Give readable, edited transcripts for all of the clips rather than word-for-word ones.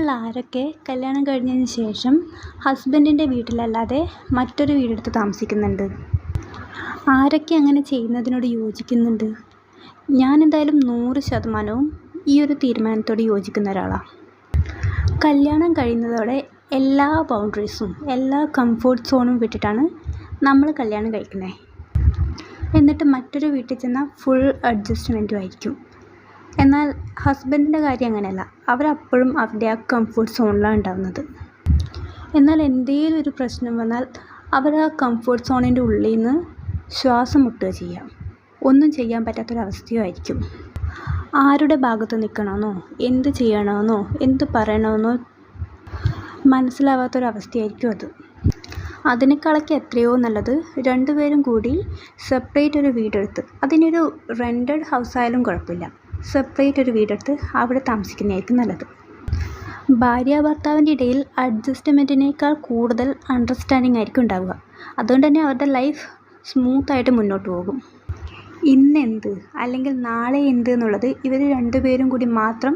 നിങ്ങൾ ആരൊക്കെ കല്യാണം കഴിഞ്ഞതിന് ശേഷം ഹസ്ബൻഡിൻ്റെ വീട്ടിലല്ലാതെ മറ്റൊരു വീടെടുത്ത് താമസിക്കുന്നുണ്ട്? ആരൊക്കെ അങ്ങനെ ചെയ്യുന്നതിനോട് യോജിക്കുന്നുണ്ട്? ഞാനെന്തായാലും 100% ഈ ഒരു തീരുമാനത്തോട് യോജിക്കുന്ന ഒരാളാണ്. കല്യാണം കഴിയുന്നതോടെ എല്ലാ ബൗണ്ടറീസും എല്ലാ കംഫർട്ട് സോണും വിട്ടിട്ടാണ് നമ്മൾ കല്യാണം കഴിക്കുന്നത്. എന്നിട്ട് മറ്റൊരു വീട്ടിൽ ചെന്നാൽ ഫുൾ അഡ്ജസ്റ്റ്മെൻറ്റും ആയിരിക്കും. എന്നാൽ ഹസ്ബൻഡിൻ്റെ കാര്യം അങ്ങനെയല്ല. അവരപ്പോഴും അവരുടെ ആ കംഫർട്ട് സോണിലാണ് ഉണ്ടാകുന്നത്. എന്നാൽ എന്തെങ്കിലും ഒരു പ്രശ്നം വന്നാൽ അവർ ആ കംഫർട്ട് സോണിൻ്റെ ഉള്ളിൽ നിന്ന് ശ്വാസം മുട്ടുക ചെയ്യാം. ഒന്നും ചെയ്യാൻ പറ്റാത്തൊരവസ്ഥയുമായിരിക്കും. ആരുടെ ഭാഗത്ത് നിൽക്കണമെന്നോ എന്ത് ചെയ്യണമെന്നോ എന്ത് പറയണമെന്നോ മനസ്സിലാവാത്തൊരവസ്ഥയായിരിക്കും അത്. അതിനേക്കാളൊക്കെ എത്രയോ നല്ലത് രണ്ടുപേരും കൂടി സെപ്പറേറ്റ് ഒരു വീടെടുത്ത്, അതിനൊരു റെൻറ്റഡ് ഹൗസ് ആയാലും കുഴപ്പമില്ല, സെപ്പറേറ്റ് ഒരു വീടെടുത്ത് അവിടെ താമസിക്കുന്നതായിരിക്കും നല്ലത്. ഭാര്യ ഭർത്താവിൻ്റെ ഇടയിൽ അഡ്ജസ്റ്റ്മെൻറ്റിനേക്കാൾ കൂടുതൽ അണ്ടർസ്റ്റാൻഡിങ് ആയിരിക്കും ഉണ്ടാവുക. അതുകൊണ്ട് തന്നെ അവരുടെ ലൈഫ് സ്മൂത്തായിട്ട് മുന്നോട്ട് പോകും. ഇന്നെന്ത് അല്ലെങ്കിൽ നാളെ എന്ത് എന്നുള്ളത് ഇവർ രണ്ടുപേരും കൂടി മാത്രം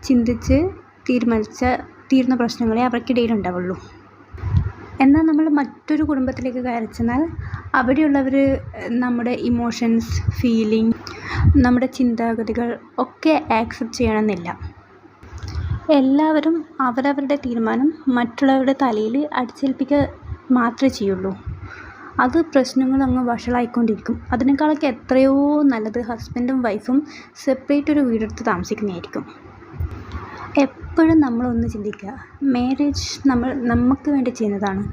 ചിന്തിച്ച് തീരുന്ന പ്രശ്നങ്ങളെ അവർക്കിടയിൽ ഉണ്ടാവുള്ളൂ. എന്നാൽ നമ്മൾ മറ്റൊരു കുടുംബത്തിലേക്ക് കയറി ചെന്നാൽ അവിടെയുള്ളവർ നമ്മുടെ ഇമോഷൻസ്, ഫീലിംഗ്, നമ്മുടെ ചിന്താഗതികൾ ഒക്കെ ആക്സെപ്റ്റ് ചെയ്യണമെന്നില്ല. എല്ലാവരും അവരവരുടെ തീരുമാനം മറ്റുള്ളവരുടെ തലയിൽ അടിച്ചേൽപ്പിക്കുക മാത്രമേ ചെയ്യുള്ളൂ. അത് പ്രശ്നങ്ങൾ അങ്ങ് വഷളായിക്കൊണ്ടിരിക്കും. അതിനേക്കാളൊക്കെ എത്രയോ നല്ലത് ഹസ്ബൻഡും വൈഫും സെപ്പറേറ്റ് ഒരു വീടെടുത്ത് താമസിക്കുന്നതായിരിക്കും. എപ്പോഴും നമ്മളൊന്ന് ചിന്തിക്കുക, മാരേജ് നമുക്ക് വേണ്ടി ചെയ്യുന്നതാണ്,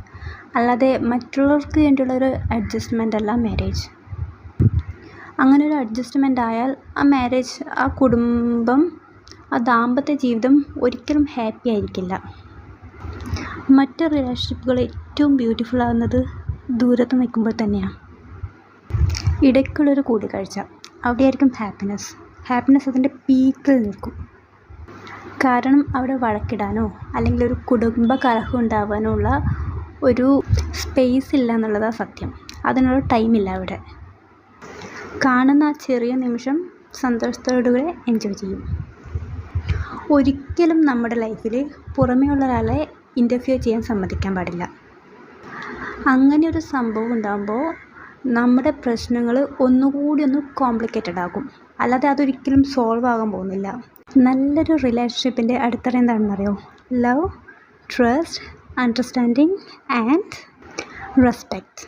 അല്ലാതെ മറ്റുള്ളവർക്ക് വേണ്ടിയുള്ള ഒരു അഡ്ജസ്റ്റ്മെൻ്റ് അല്ല മാരേജ്. അങ്ങനെ ഒരു അഡ്ജസ്റ്റ്മെൻ്റ് ആയാൽ ആ മാരേജ്, ആ കുടുംബം, ആ ദാമ്പത്യ ജീവിതം ഒരിക്കലും ഹാപ്പി ആയിരിക്കില്ല. മറ്റ് റിലേഷൻഷിപ്പുകൾ ഏറ്റവും ബ്യൂട്ടിഫുൾ ആകുന്നത് ദൂരത്ത് നിൽക്കുമ്പോൾ തന്നെയാണ്. ഇടയ്ക്കുള്ളൊരു കൂടിക്കാഴ്ച, അവിടെയായിരിക്കും ഹാപ്പിനെസ് അതിൻ്റെ പീക്കിൽ നിൽക്കും. കാരണം അവിടെ വഴക്കിടാനോ അല്ലെങ്കിൽ ഒരു കുടുംബ കലഹം ഉണ്ടാവാനോ ഉള്ള ഒരു സ്പേസ് ഇല്ല എന്നുള്ളതാണ് സത്യം. അതിനുള്ള ടൈമില്ല അവിടെ. കാണുന്ന ആ ചെറിയ നിമിഷം സന്തോഷത്തോടുകൂടെ എൻജോയ് ചെയ്യും. ഒരിക്കലും നമ്മുടെ ലൈഫിൽ പുറമേ ഉള്ള ഒരാളെ ഇൻ്റർഫിയർ ചെയ്യാൻ സമ്മതിക്കാൻ പാടില്ല. അങ്ങനെ ഒരു സംഭവം ഉണ്ടാകുമ്പോൾ നമ്മുടെ പ്രശ്നങ്ങൾ ഒന്നുകൂടി കോംപ്ലിക്കേറ്റഡ് ആകും. അല്ലാതെ അതൊരിക്കലും സോൾവ് ആകാൻ പോകുന്നില്ല. നല്ലൊരു റിലേഷൻഷിപ്പിൻ്റെ അടിത്തറ എന്താണെന്നറിയോ? Love, trust, understanding and respect.